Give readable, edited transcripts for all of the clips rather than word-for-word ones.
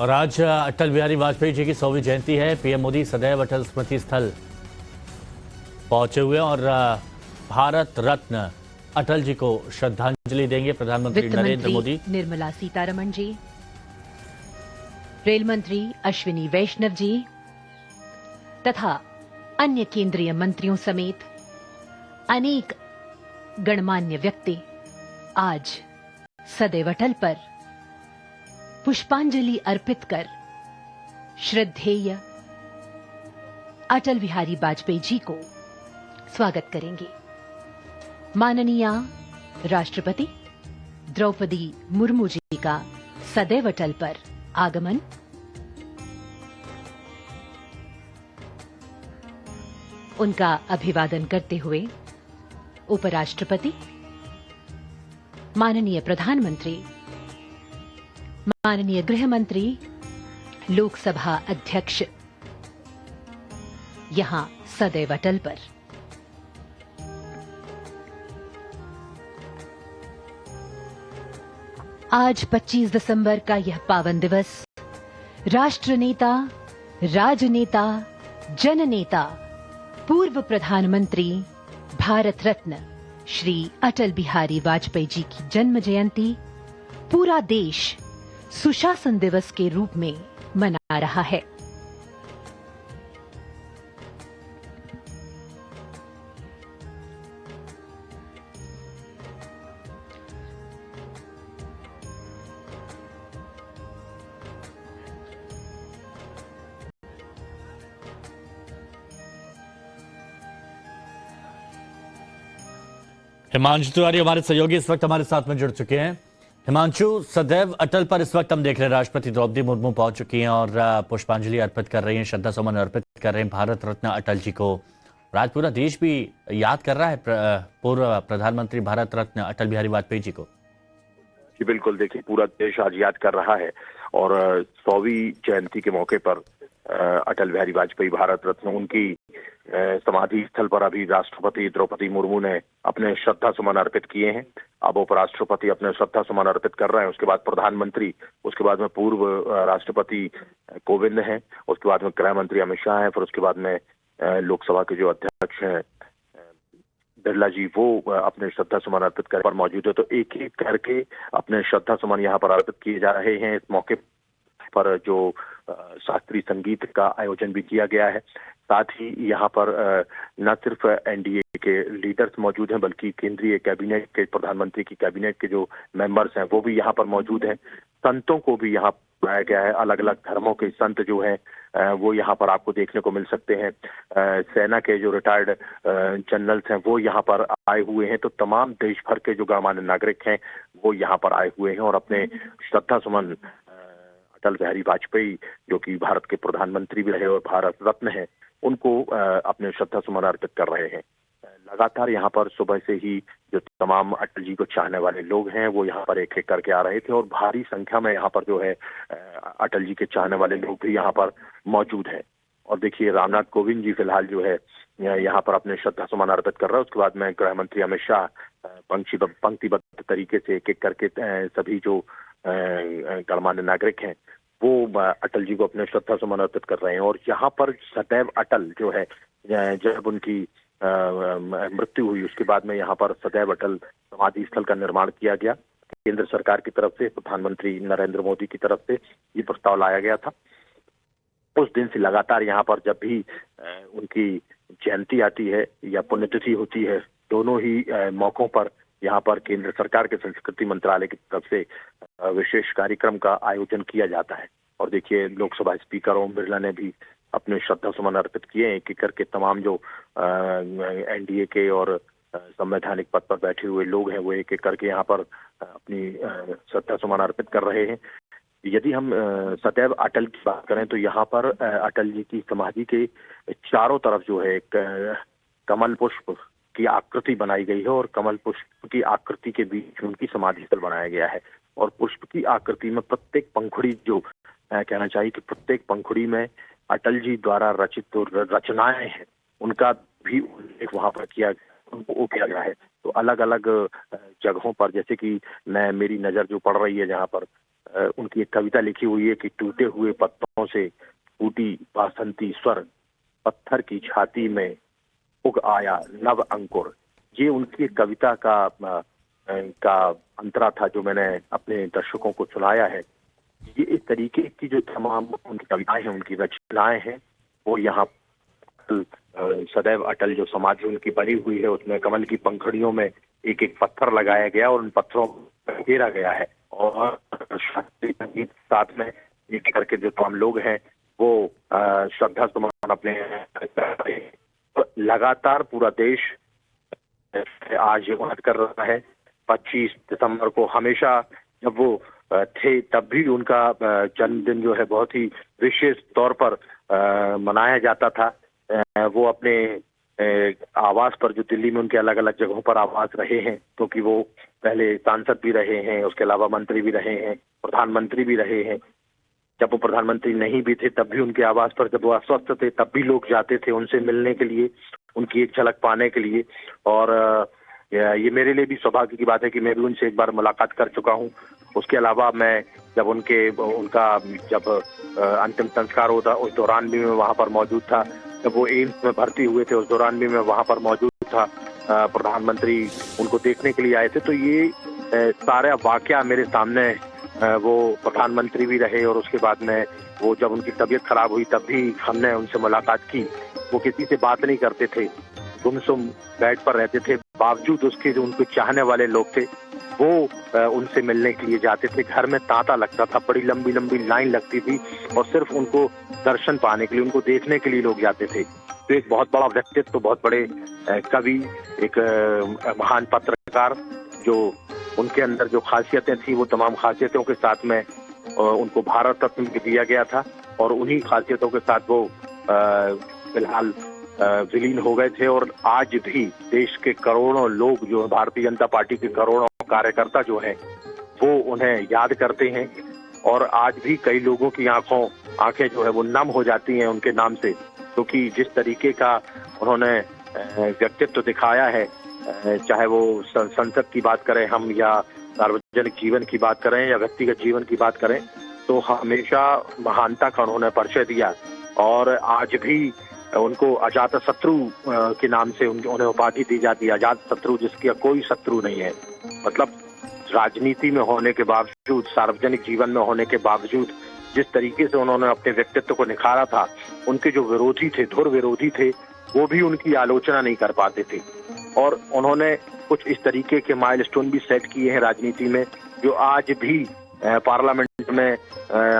और आज अटल बिहारी वाजपेयी जी की 100वीं जयंती है। पीएम मोदी सदैव अटल स्मृति स्थल पहुंचे हुए और भारत रत्न अटल जी को श्रद्धांजलि देंगे। प्रधानमंत्री नरेंद्र मोदी, निर्मला सीतारमण जी, रेल मंत्री अश्विनी वैष्णव जी तथा अन्य केंद्रीय मंत्रियों समेत अनेक गणमान्य व्यक्ति आज सदैव अटल पर पुष्पांजलि अर्पित कर श्रद्धेय अटल बिहारी वाजपेयी जी को स्वागत करेंगे। माननीय राष्ट्रपति द्रौपदी मुर्मू जी का सदैव अटल पर आगमन, उनका अभिवादन करते हुए उपराष्ट्रपति, माननीय प्रधानमंत्री, माननीय गृह मंत्री, लोकसभा अध्यक्ष यहां सदैव अटल पर। आज 25 दिसंबर का यह पावन दिवस राष्ट्र नेता, राजनेता, जननेता, पूर्व प्रधानमंत्री, भारत रत्न श्री अटल बिहारी वाजपेयी जी की जन्म जयंती पूरा देश सुशासन दिवस के रूप में मना रहा है। हिमांशु तिवारी हमारे सहयोगी इस वक्त हमारे साथ में जुड़ चुके हैं। हिमांशु, सदैव अटल पर इस वक्त हम देख रहे हैं राष्ट्रपति द्रौपदी मुर्मू पहुंच चुकी हैं और पुष्पांजलि अर्पित कर रही हैं, श्रद्धा सुमन अर्पित कर रहे हैं भारत रत्न अटल जी को। आज पूरा देश भी याद कर रहा है पूर्व प्रधानमंत्री भारत रत्न अटल बिहारी वाजपेयी जी को। जी बिल्कुल, देखिए पूरा देश आज याद कर रहा है और 100वीं जयंती के मौके पर अटल बिहारी वाजपेयी भारत रत्न, उनकी समाधि स्थल पर अभी राष्ट्रपति द्रौपदी मुर्मू ने अपने श्रद्धा सुमन अर्पित किए हैं। अब उपराष्ट्रपति अपने श्रद्धा सुमन अर्पित कर रहे हैं, उसके बाद प्रधानमंत्री, उसके बाद में पूर्व राष्ट्रपति कोविंद हैं, उसके बाद में गृह मंत्री अमित शाह हैं, फिर उसके बाद में लोकसभा के जो अध्यक्ष हैं बिरला जी, वो अपने श्रद्धा सुमन अर्पित कर पर मौजूद है। तो एक एक करके अपने श्रद्धा सुमन यहाँ पर अर्पित किए जा रहे हैं। इस मौके पर जो शास्त्रीय संगीत का आयोजन भी किया गया है, साथ ही यहाँ पर न सिर्फ एनडीए के लीडर्स मौजूद हैं बल्कि केंद्रीय कैबिनेट के, प्रधानमंत्री की कैबिनेट के जो मेंबर्स हैं वो भी यहाँ पर मौजूद हैं। संतों को भी यहाँ बुलाया गया है, अलग अलग धर्मों के संत जो हैं वो यहाँ पर आपको देखने को मिल सकते हैं। सेना के जो रिटायर्ड जनरल्स हैं वो यहाँ पर आए हुए हैं। तो तमाम देश भर के जो गणमान्य नागरिक हैं वो यहाँ पर आए हुए हैं और अपने श्रद्धा सुमन अटल बिहारी वाजपेयी, जो कि भारत के प्रधानमंत्री भी रहे और भारत रत्न है, उनको अपने श्रद्धा सुमन अर्पित कर रहे हैं। लगातार यहाँ पर सुबह से ही जो तमाम अटल जी को चाहने वाले लोग हैं वो यहाँ पर एक एक करके आ रहे थे और भारी संख्या में यहाँ पर जो है अटल जी के चाहने वाले लोग भी यहाँ पर मौजूद हैं। और देखिए रामनाथ कोविंद जी फिलहाल जो है यहाँ पर अपने श्रद्धा सुमन अर्पित कर रहे हैं। उसके बाद में गृह मंत्री अमित शाह पंक्तिबद्ध तरीके से एक एक करके सभी जो गणमान्य नागरिक हैं वो अटल जी को अपने श्रद्धा सुमन अर्पित कर रहे हैं। और यहाँ पर सदैव अटल जो है, जब उनकी मृत्यु हुई उसके बाद में यहाँ पर सदैव अटल समाधि स्थल का निर्माण किया गया। केंद्र सरकार की तरफ से, प्रधानमंत्री नरेंद्र मोदी की तरफ से ये प्रस्ताव लाया गया था। उस दिन से लगातार यहाँ पर जब भी उनकी जयंती आती है या पुण्यतिथि होती है, दोनों ही मौकों पर यहाँ पर केंद्र सरकार के संस्कृति मंत्रालय की तरफ से विशेष कार्यक्रम का आयोजन किया जाता है। और देखिए लोकसभा स्पीकर ओम बिरला ने भी अपने श्रद्धा सुमन अर्पित किए। एक एक करके तमाम जो एनडीए के और संवैधानिक पद पर बैठे हुए लोग हैं वो एक एक करके यहाँ पर अपनी श्रद्धा सुमन अर्पित कर रहे हैं। यदि हम सदैव अटल की बात करें तो यहाँ पर अटल जी की समाधि के चारों तरफ जो है एक कमल पुष्प की आकृति बनाई गई है और कमल पुष्प की आकृति के बीच उनकी समाधि स्थल बनाया गया है। और पुष्प की आकृति में प्रत्येक पंखुड़ी, जो कहना चाहिए कि प्रत्येक पंखुड़ी में अटल जी द्वारा रचित जो रचनाएं हैं उनका भी उल्लेख वहां पर किया गया है। तो अलग अलग जगहों पर, जैसे कि मैं मेरी नज़र जो पड़ रही है जहाँ पर उनकी एक कविता लिखी हुई है कि टूटे हुए पत्तों से टूटी बासंती स्वर, पत्थर की छाती में उग आया नव अंकुर। ये उनकी एक कविता का अंतरा था जो मैंने अपने दर्शकों को सुनाया है। ये इस तरीके की जो तमाम उनकी कविताएं हैं, उनकी रचनाएं हैं, वो यहाँ सदैव अटल जो समाधि उनकी बनी हुई है उसमें कमल की पंखुड़ियों में एक एक पत्थर लगाया गया और उन पत्थरों को घेरा गया है। और शास्त्रीय संगीत साथ में एक करके जो तमाम लोग हैं वो श्रद्धा सुमन अपने लगातार पूरा देश आज याद कर रहा है। 25 दिसंबर को हमेशा जब वो थे तब भी उनका जन्मदिन जो है बहुत ही विशेष तौर पर मनाया जाता था। वो अपने आवास पर जो दिल्ली में उनके अलग अलग जगहों पर आवास रहे हैं, क्योंकि वो पहले सांसद भी रहे हैं, उसके अलावा मंत्री भी रहे हैं, प्रधानमंत्री भी रहे हैं। जब वो प्रधानमंत्री नहीं भी थे तब भी उनके आवास पर, जब वो अस्वस्थ थे तब भी लोग जाते थे उनसे मिलने के लिए, उनकी एक झलक पाने के लिए। और ये मेरे लिए भी सौभाग्य की बात है कि मैं भी उनसे एक बार मुलाकात कर चुका हूँ। उसके अलावा मैं जब उनका जब अंतिम संस्कार होता उस दौरान भी मैं वहाँ पर मौजूद था। जब वो एम्स में भर्ती हुए थे उस दौरान भी मैं वहाँ पर मौजूद था। प्रधानमंत्री उनको देखने के लिए आए थे। तो ये सारा वाकया मेरे सामने, वो प्रधानमंत्री भी रहे और उसके बाद में वो जब उनकी तबीयत खराब हुई तब भी हमने उनसे मुलाकात की। वो किसी से बात नहीं करते थे, गुमसुम बेड पर रहते थे, बावजूद उसके जो उनको चाहने वाले लोग थे वो उनसे मिलने के लिए जाते थे। घर में तांता लगता था, बड़ी लंबी लंबी लाइन लगती थी और सिर्फ उनको दर्शन पाने के लिए, उनको देखने के लिए लोग जाते थे। तो एक बहुत बड़ा व्यक्तित्व, बहुत बड़े कवि, एक महान पत्रकार, जो उनके अंदर जो खासियतें थी वो तमाम खासियतों के साथ में उनको भारत रत्न भी दिया गया था। और उन्हीं खासियतों के साथ वो फिलहाल विलीन हो गए थे। और आज भी देश के करोड़ों लोग जो भारतीय जनता पार्टी के करोड़ों कार्यकर्ता जो हैं वो उन्हें याद करते हैं। और आज भी कई लोगों की आंखें जो है वो नम हो जाती हैं उनके नाम से, क्योंकि जिस तरीके का उन्होंने व्यक्तित्व दिखाया है, चाहे वो संसद की बात करें हम, या सार्वजनिक जीवन की बात करें, या व्यक्तिगत जीवन की बात करें, तो हमेशा महानता का उन्होंने परिचय दिया। और आज भी उनको अजात शत्रु के नाम से उन्हें उपाधि दी जाती है, अजात शत्रु, जिसका कोई शत्रु नहीं है। मतलब राजनीति में होने के बावजूद, सार्वजनिक जीवन में होने के बावजूद जिस तरीके से उन्होंने अपने व्यक्तित्व को निखारा था, उनके जो विरोधी थे, धुर विरोधी थे, वो भी उनकी आलोचना नहीं कर पाते थे। और उन्होंने कुछ इस तरीके के माइलस्टोन भी सेट किए हैं राजनीति में, जो आज भी पार्लियामेंट में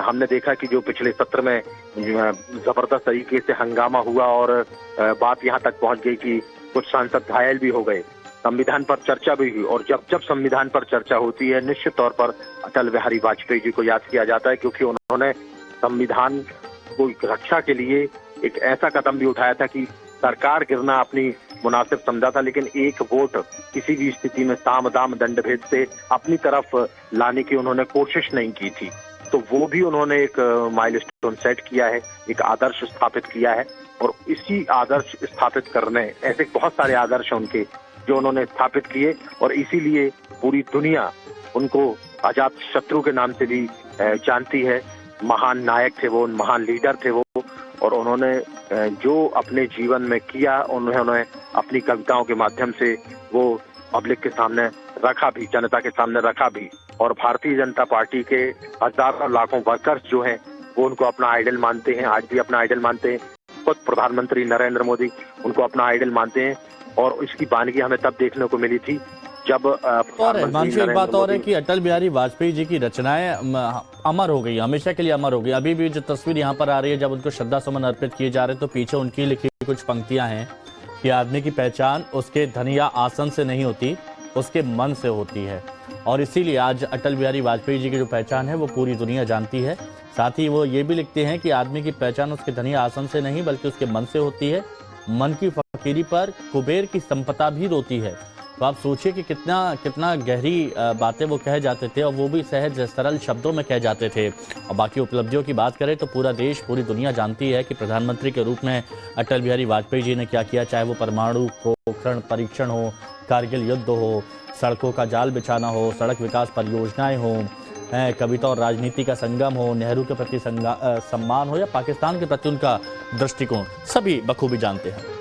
हमने देखा कि जो पिछले सत्र में जबरदस्त तरीके से हंगामा हुआ और बात यहाँ तक पहुंच गई कि कुछ सांसद घायल भी हो गए। संविधान पर चर्चा भी हुई, और जब जब संविधान पर चर्चा होती है निश्चित तौर पर अटल बिहारी वाजपेयी जी को याद किया जाता है, क्योंकि उन्होंने संविधान को रक्षा के लिए एक ऐसा कदम भी उठाया था कि सरकार गिरना अपनी मुनासिब समझा था, लेकिन एक वोट किसी भी स्थिति में साम दाम दंड भेद से अपनी तरफ लाने की उन्होंने कोशिश नहीं की थी। तो वो भी उन्होंने एक माइलस्टोन सेट किया है, एक आदर्श स्थापित किया है। और इसी आदर्श स्थापित करने, ऐसे बहुत सारे आदर्श हैं उनके जो उन्होंने स्थापित किए, और इसीलिए पूरी दुनिया उनको अजात शत्रु के नाम से भी जानती है। महान नायक थे वो, महान लीडर थे वो, और उन्होंने जो अपने जीवन में किया उन्होंने अपनी कविताओं के माध्यम से वो पब्लिक के सामने रखा भी, जनता के सामने रखा भी। और भारतीय जनता पार्टी के हजारों लाखों वर्कर्स जो हैं वो उनको अपना आइडल मानते हैं, आज भी अपना आइडल मानते हैं। खुद प्रधानमंत्री नरेंद्र मोदी उनको अपना आइडल मानते हैं। और इसकी वानगी हमें तब देखने को मिली थी जब और हिमांशु, एक बात और है कि अटल बिहारी वाजपेयी जी की रचनाएं अमर हो गई, हमेशा के लिए अमर हो गई। अभी भी जो तस्वीर यहाँ पर आ रही है, जब उनको श्रद्धा सुमन अर्पित किए जा रहे हैं, तो पीछे उनकी लिखी कुछ पंक्तियां हैं कि आदमी की पहचान उसके धन या आसन से नहीं होती, उसके मन से होती है। और इसीलिए आज अटल बिहारी वाजपेयी जी की जो पहचान है वो पूरी दुनिया जानती है। साथ ही वो ये भी लिखते हैं कि आदमी की पहचान उसके धन या आसन से नहीं बल्कि उसके मन से होती है। मन की फकीरी पर कुबेर की संपदा भी रोती है। तो आप सोचिए कि कितना गहरी बातें वो कह जाते थे, और वो भी सहज सरल शब्दों में कह जाते थे। और बाकी उपलब्धियों की बात करें तो पूरा देश, पूरी दुनिया जानती है कि प्रधानमंत्री के रूप में अटल बिहारी वाजपेयी जी ने क्या किया, चाहे वो परमाणु पोखरण परीक्षण हो, कारगिल युद्ध हो, सड़कों का जाल बिछाना हो, सड़क विकास परियोजनाएं हो, कविता और राजनीति का संगम हो, नेहरू के प्रति सम्मान हो या पाकिस्तान के प्रति उनका दृष्टिकोण, सभी बखूबी जानते हैं।